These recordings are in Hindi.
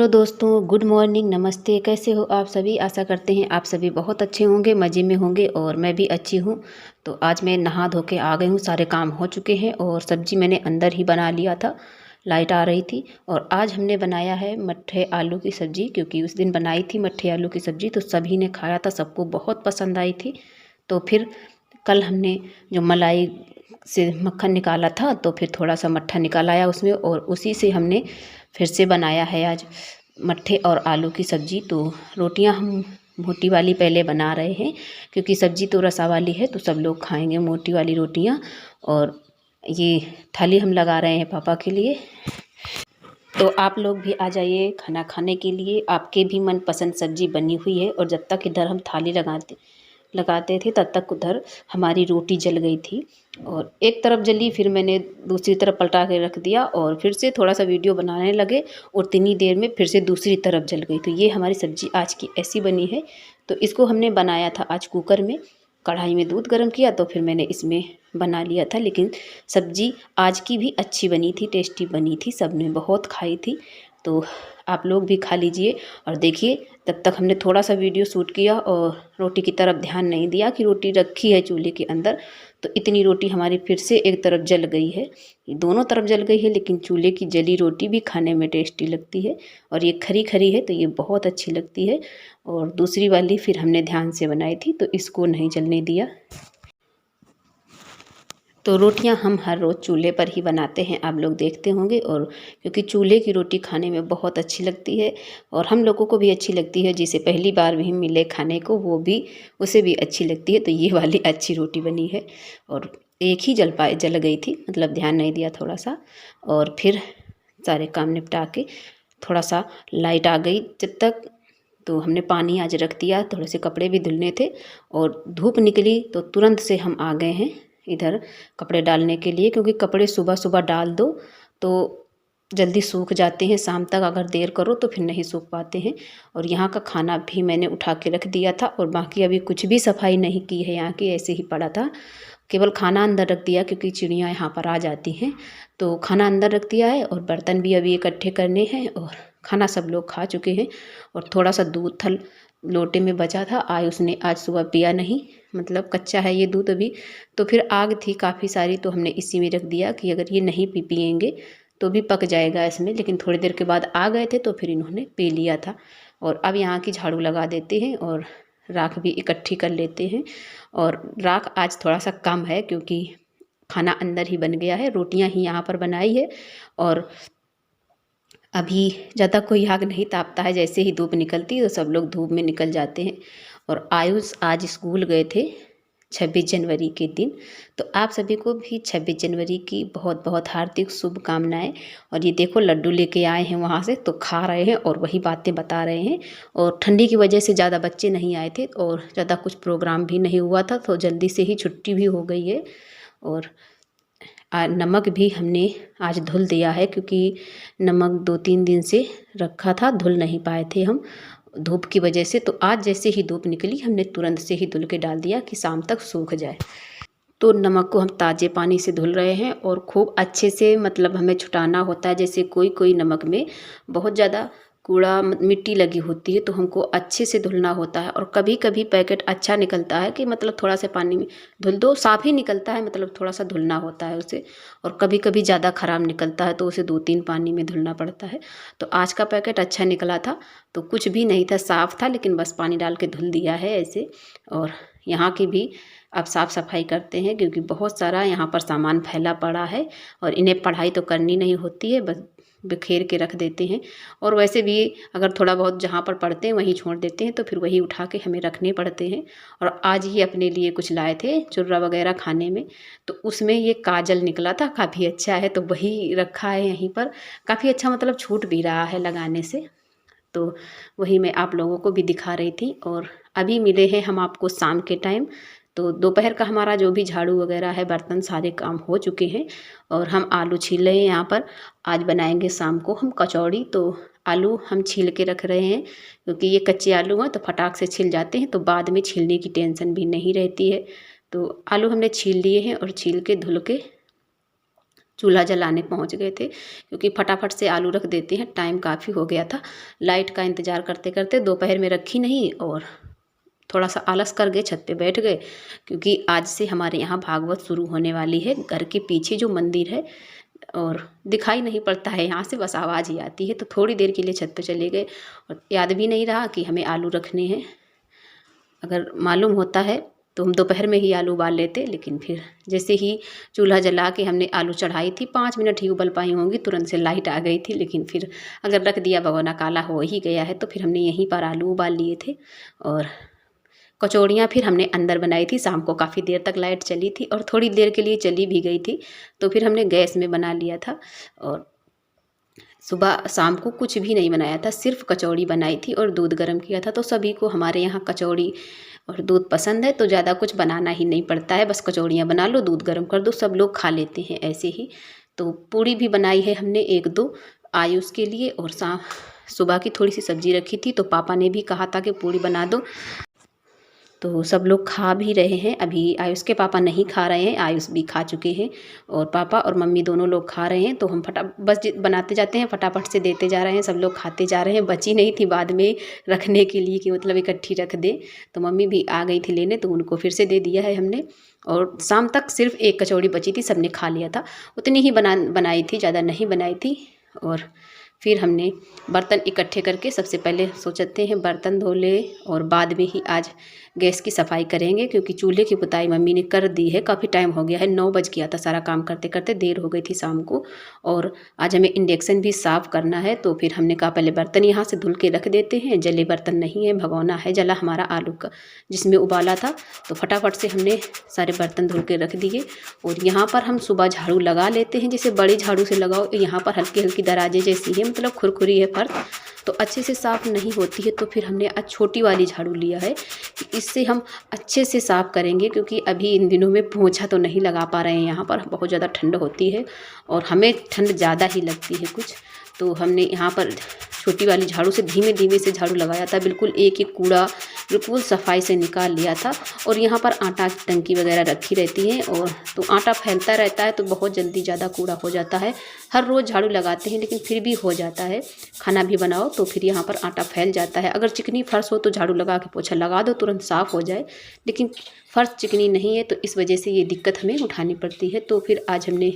हेलो दोस्तों, गुड मॉर्निंग, नमस्ते। कैसे हो आप सभी? आशा करते हैं आप सभी बहुत अच्छे होंगे, मज़े में होंगे और मैं भी अच्छी हूँ। तो आज मैं नहा धो के आ गई हूँ, सारे काम हो चुके हैं और सब्ज़ी मैंने अंदर ही बना लिया था, लाइट आ रही थी। और आज हमने बनाया है मट्ठे आलू की सब्ज़ी, क्योंकि उस दिन बनाई थी मट्ठे आलू की सब्ज़ी तो सभी ने खाया था, सबको बहुत पसंद आई थी। तो फिर कल हमने जो मलाई से मक्खन निकाला था तो फिर थोड़ा सा मट्ठा निकाल आया उसमें, और उसी से हमने फिर से बनाया है आज मट्ठे और आलू की सब्ज़ी। तो रोटियां हम मोटी वाली पहले बना रहे हैं, क्योंकि सब्ज़ी तो रसा वाली है तो सब लोग खाएंगे मोटी वाली रोटियां। और ये थाली हम लगा रहे हैं पापा के लिए। तो आप लोग भी आ जाइए खाना खाने के लिए, आपके भी मनपसंद सब्ज़ी बनी हुई है। और जब तक इधर हम थाली लगाते थे तब तक उधर हमारी रोटी जल गई थी, और एक तरफ जली फिर मैंने दूसरी तरफ पलटा के रख दिया और फिर से थोड़ा सा वीडियो बनाने लगे और इतनी देर में फिर से दूसरी तरफ जल गई। तो ये हमारी सब्ज़ी आज की ऐसी बनी है। तो इसको हमने बनाया था आज कुकर में, कढ़ाई में दूध गर्म किया तो फिर मैंने इसमें बना लिया था। लेकिन सब्ज़ी आज की भी अच्छी बनी थी, टेस्टी बनी थी, सबने बहुत खाई थी। तो आप लोग भी खा लीजिए और देखिए। तब तक हमने थोड़ा सा वीडियो शूट किया और रोटी की तरफ ध्यान नहीं दिया कि रोटी रखी है चूल्हे के अंदर। तो इतनी रोटी हमारी फिर से एक तरफ जल गई है, दोनों तरफ जल गई है। लेकिन चूल्हे की जली रोटी भी खाने में टेस्टी लगती है, और ये खरी खरी है तो ये बहुत अच्छी लगती है। और दूसरी वाली फिर हमने ध्यान से बनाई थी तो इसको नहीं जलने दिया। तो रोटियां हम हर रोज़ चूल्हे पर ही बनाते हैं, आप लोग देखते होंगे। और क्योंकि चूल्हे की रोटी खाने में बहुत अच्छी लगती है और हम लोगों को भी अच्छी लगती है, जिसे पहली बार भी मिले खाने को वो भी, उसे भी अच्छी लगती है। तो ये वाली अच्छी रोटी बनी है और एक ही जल गई थी, मतलब ध्यान नहीं दिया थोड़ा सा। और फिर सारे काम निपटा के थोड़ा सा लाइट आ गई जब तक, तो हमने पानी आज रख दिया, थोड़े से कपड़े भी धुलने थे। और धूप निकली तो तुरंत से हम आ गए हैं इधर कपड़े डालने के लिए, क्योंकि कपड़े सुबह सुबह डाल दो तो जल्दी सूख जाते हैं, शाम तक अगर देर करो तो फिर नहीं सूख पाते हैं। और यहाँ का खाना भी मैंने उठा के रख दिया था और बाकी अभी कुछ भी सफाई नहीं की है, यहाँ की ऐसे ही पड़ा था। केवल खाना अंदर रख दिया क्योंकि चिड़ियाँ यहाँ पर आ जाती हैं, तो खाना अंदर रख दिया है। और बर्तन भी अभी इकट्ठे करने हैं, और खाना सब लोग खा चुके हैं। और थोड़ा सा दूध थल लोटे में बचा था, उसने आज सुबह पिया नहीं, मतलब कच्चा है ये दूध अभी। तो फिर आग थी काफ़ी सारी तो हमने इसी में रख दिया कि अगर ये नहीं पिएंगे तो भी पक जाएगा इसमें। लेकिन थोड़ी देर के बाद आ गए थे तो फिर इन्होंने पी लिया था। और अब यहाँ की झाड़ू लगा देते हैं और राख भी इकट्ठी कर लेते हैं। और राख आज थोड़ा सा कम है क्योंकि खाना अंदर ही बन गया है, रोटियां ही यहाँ पर बनाई है। और अभी ज़्यादा कोई आग नहीं तापता है, जैसे ही धूप निकलती है तो सब लोग धूप में निकल जाते हैं। और आयुष आज स्कूल गए थे 26 जनवरी के दिन। तो आप सभी को भी 26 जनवरी की बहुत बहुत हार्दिक शुभकामनाएं। और ये देखो लड्डू लेके आए हैं वहाँ से, तो खा रहे हैं और वही बातें बता रहे हैं। और ठंडी की वजह से ज़्यादा बच्चे नहीं आए थे और ज़्यादा कुछ प्रोग्राम भी नहीं हुआ था, तो जल्दी से ही छुट्टी भी हो गई है। और नमक भी हमने आज धुल दिया है, क्योंकि नमक 2-3 दिन से रखा था, धुल नहीं पाए थे हम धूप की वजह से। तो आज जैसे ही धूप निकली हमने तुरंत से ही धुल के डाल दिया कि शाम तक सूख जाए। तो नमक को हम ताज़े पानी से धुल रहे हैं और खूब अच्छे से, मतलब हमें छुटाना होता है। जैसे कोई कोई नमक में बहुत ज़्यादा कूड़ा मिट्टी लगी होती है तो हमको अच्छे से धुलना होता है। और कभी कभी पैकेट अच्छा निकलता है कि मतलब थोड़ा सा पानी में धुल दो, साफ़ ही निकलता है, मतलब थोड़ा सा धुलना होता है उसे। और कभी कभी ज़्यादा ख़राब निकलता है तो उसे 2-3 पानी में धुलना पड़ता है। तो आज का पैकेट अच्छा निकला था, तो कुछ भी नहीं था, साफ़ था, लेकिन बस पानी डाल के धुल दिया है ऐसे। और यहाँ की भी अब साफ़ सफाई करते हैं, क्योंकि बहुत सारा यहाँ पर सामान फैला पड़ा है और इन्हें पढ़ाई तो करनी नहीं होती है, बस बिखेर के रख देते हैं। और वैसे भी अगर थोड़ा बहुत जहाँ पर पढ़ते हैं वहीं छोड़ देते हैं तो फिर वही उठा के हमें रखने पड़ते हैं। और आज ये अपने लिए कुछ लाए थे चुर्रा वगैरह खाने में, तो उसमें ये काजल निकला था, काफ़ी अच्छा है, तो वही रखा है यहीं पर। काफ़ी अच्छा, मतलब छूट भी रहा है लगाने से। तो वही मैं आप लोगों को भी दिखा रही थी। और अभी मिले हैं हम आपको शाम के टाइम। तो दोपहर का हमारा जो भी झाड़ू वगैरह है, बर्तन, सारे काम हो चुके हैं। और हम आलू छील रहे हैं यहाँ पर। आज बनाएंगे शाम को हम कचौड़ी, तो आलू हम छील के रख रहे हैं, क्योंकि ये कच्चे आलू हैं तो फटाक से छिल जाते हैं, तो बाद में छीलने की टेंशन भी नहीं रहती है। तो आलू हमने छील लिए हैं और छील के धुल के चूल्हा जलाने पहुंच गए थे, क्योंकि फटाफट से आलू रख देते हैं। टाइम काफ़ी हो गया था, लाइट का इंतज़ार करते करते दोपहर में रखी नहीं और थोड़ा सा आलस कर गए, छत पे बैठ गए, क्योंकि आज से हमारे यहाँ भागवत शुरू होने वाली है। घर के पीछे जो मंदिर है, और दिखाई नहीं पड़ता है यहाँ से, बस आवाज़ ही आती है। तो थोड़ी देर के लिए छत पे चले गए और याद भी नहीं रहा कि हमें आलू रखने हैं। अगर मालूम होता है तो हम दोपहर में ही आलू उबाल लेते, लेकिन फिर जैसे ही चूल्हा जला के हमने आलू चढ़ाई थी, 5 मिनट ही उबल पाई होंगी, तुरंत से लाइट आ गई थी। लेकिन फिर अगर रख दिया, भगोना काला हो ही गया है, तो फिर हमने यहीं पर आलू उबाल लिए थे। और कचौड़ियाँ फिर हमने अंदर बनाई थी। शाम को काफ़ी देर तक लाइट चली थी और थोड़ी देर के लिए चली भी गई थी, तो फिर हमने गैस में बना लिया था। और सुबह शाम को कुछ भी नहीं बनाया था, सिर्फ कचौड़ी बनाई थी और दूध गर्म किया था। तो सभी को हमारे यहाँ कचौड़ी और दूध पसंद है, तो ज़्यादा कुछ बनाना ही नहीं पड़ता है, बस कचौड़ियाँ बना लो, दूध गर्म कर दो, सब लोग खा लेते हैं ऐसे ही। तो पूड़ी भी बनाई है हमने 1-2 आयुष के लिए, और सुबह की थोड़ी सी सब्जी रखी थी, तो पापा ने भी कहा था कि पूड़ी बना दो, तो सब लोग खा भी रहे हैं। अभी आयुष के पापा नहीं खा रहे हैं, आयुष भी खा चुके हैं, और पापा और मम्मी दोनों लोग खा रहे हैं। तो हम बस बनाते जाते हैं, फटाफट से देते जा रहे हैं, सब लोग खाते जा रहे हैं। बची नहीं थी बाद में रखने के लिए कि मतलब इकट्ठी रख दें, तो मम्मी भी आ गई थी लेने, तो उनको फिर से दे दिया है हमने। और शाम तक सिर्फ 1 कचौड़ी बची थी, सबने खा लिया था। उतनी ही बनाई थी, ज़्यादा नहीं बनाई थी। और फिर हमने बर्तन इकट्ठे करके सबसे पहले सोचते हैं बर्तन धो ले, और बाद में ही आज गैस की सफाई करेंगे, क्योंकि चूल्हे की पुताई मम्मी ने कर दी है। काफ़ी टाइम हो गया है, 9 बज गया था, सारा काम करते करते देर हो गई थी शाम को। और आज हमें इंडक्शन भी साफ़ करना है, तो फिर हमने कहा पहले बर्तन यहाँ से धुल के रख देते हैं। जले बर्तन नहीं है, भगोना है जला हमारा आलू का, जिसमें उबाला था। तो फटाफट से हमने सारे बर्तन धुल के रख दिए। और यहाँ पर हम सुबह झाड़ू लगा लेते हैं, जैसे बड़ी झाड़ू से लगाओ, यहाँ पर हल्की हल्की दराजे जैसी है, मतलब खुरखुरी है फर्श, तो अच्छे से साफ़ नहीं होती है। तो फिर हमने आज छोटी वाली झाड़ू लिया है कि इससे हम अच्छे से साफ़ करेंगे, क्योंकि अभी इन दिनों में पोंछा तो नहीं लगा पा रहे हैं, यहाँ पर बहुत ज़्यादा ठंड होती है और हमें ठंड ज़्यादा ही लगती है कुछ। तो हमने यहाँ पर छोटी वाली झाड़ू से धीमे धीमे से झाड़ू लगाया था, बिल्कुल एक एक कूड़ा बिल्कुल सफाई से निकाल लिया था। और यहाँ पर आटा की टंकी वगैरह रखी रहती है, और तो आटा फैलता रहता है, तो बहुत जल्दी ज़्यादा कूड़ा हो जाता है। हर रोज़ झाड़ू लगाते हैं, लेकिन फिर भी हो जाता है। खाना भी बनाओ तो फिर यहाँ पर आटा फैल जाता है। अगर चिकनी फर्श हो तो झाड़ू लगा के पोछा लगा दो, तुरंत साफ़ हो जाए, लेकिन फर्श चिकनी नहीं है, तो इस वजह से ये दिक्कत हमें उठानी पड़ती है। तो फिर आज हमने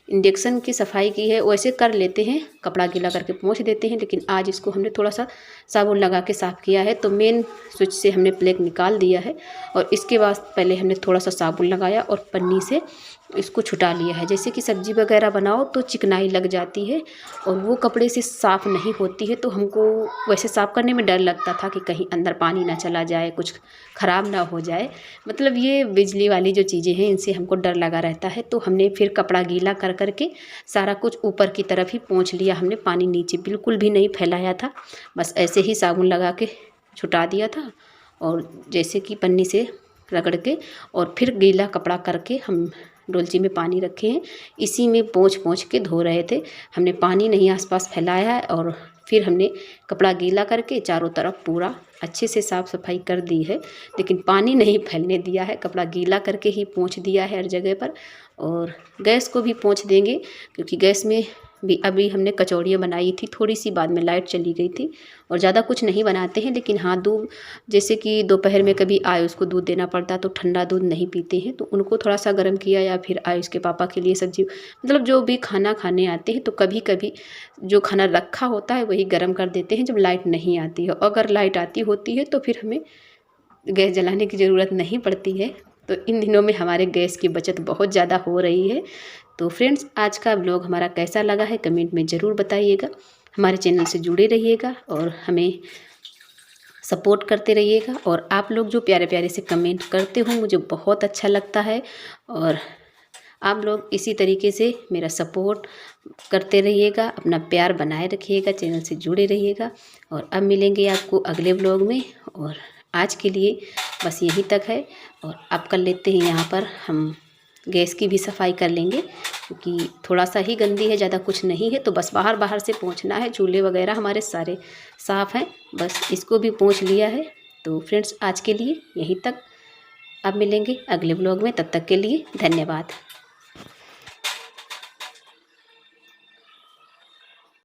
इंडक्शन की सफाई की है। वैसे कर लेते हैं, कपड़ा गीला करके पोंछ देते हैं, लेकिन आज इसको हमने थोड़ा सा साबुन लगा के साफ़ किया है। तो मेन स्विच से हमने प्लग निकाल दिया है, और इसके बाद पहले हमने थोड़ा सा साबुन लगाया और पन्नी से इसको छुटा लिया है। जैसे कि सब्ज़ी वगैरह बनाओ तो चिकनाई लग जाती है, और वो कपड़े से साफ़ नहीं होती है। तो हमको वैसे साफ़ करने में डर लगता था कि कहीं अंदर पानी ना चला जाए, कुछ ख़राब ना हो जाए, मतलब ये बिजली वाली जो चीज़ें हैं इनसे हमको डर लगा रहता है। तो हमने फिर कपड़ा गीला कर करके सारा कुछ ऊपर की तरफ ही पोंछ लिया हमने, पानी नीचे बिल्कुल भी नहीं फैलाया था, बस ऐसे ही साबुन लगा के छुटा दिया था। और जैसे कि पन्नी से रगड़ के और फिर गीला कपड़ा करके हम डोलची में पानी रखे हैं, इसी में पोंछ पोंछ के धो रहे थे। हमने पानी नहीं आसपास फैलाया है, और फिर हमने कपड़ा गीला करके चारों तरफ पूरा अच्छे से साफ़ सफाई कर दी है, लेकिन पानी नहीं फैलने दिया है। कपड़ा गीला करके ही पोंछ दिया है हर जगह पर। और गैस को भी पोंछ देंगे, क्योंकि गैस में भी अभी हमने कचौड़ियाँ बनाई थी, थोड़ी सी बाद में लाइट चली गई थी, और ज़्यादा कुछ नहीं बनाते हैं। लेकिन हाँ, दूध जैसे कि दोपहर में कभी आयुष को दूध देना पड़ता, तो ठंडा दूध नहीं पीते हैं, तो उनको थोड़ा सा गर्म किया, या फिर आयुष के पापा के लिए सब्जी, मतलब जो भी खाना खाने आते हैं, तो कभी कभी जो खाना रखा होता है वही गर्म कर देते हैं जब लाइट नहीं आती है। अगर लाइट आती होती है तो फिर हमें गैस जलाने की ज़रूरत नहीं पड़ती है। तो इन दिनों में हमारे गैस की बचत बहुत ज़्यादा हो रही है। तो फ्रेंड्स, आज का व्लॉग हमारा कैसा लगा है कमेंट में ज़रूर बताइएगा। हमारे चैनल से जुड़े रहिएगा और हमें सपोर्ट करते रहिएगा। और आप लोग जो प्यारे प्यारे से कमेंट करते हो मुझे बहुत अच्छा लगता है, और आप लोग इसी तरीके से मेरा सपोर्ट करते रहिएगा, अपना प्यार बनाए रखिएगा, चैनल से जुड़े रहिएगा। और अब मिलेंगे आपको अगले व्लॉग में, और आज के लिए बस यहीं तक है। और अब कर लेते हैं यहाँ पर हम गैस की भी सफाई कर लेंगे, क्योंकि थोड़ा सा ही गंदी है, ज़्यादा कुछ नहीं है, तो बस बाहर बाहर से पोंछना है। चूल्हे वगैरह हमारे सारे साफ़ हैं, बस इसको भी पोंछ लिया है। तो फ्रेंड्स, आज के लिए यहीं तक, अब मिलेंगे अगले व्लॉग में, तब तक के लिए धन्यवाद।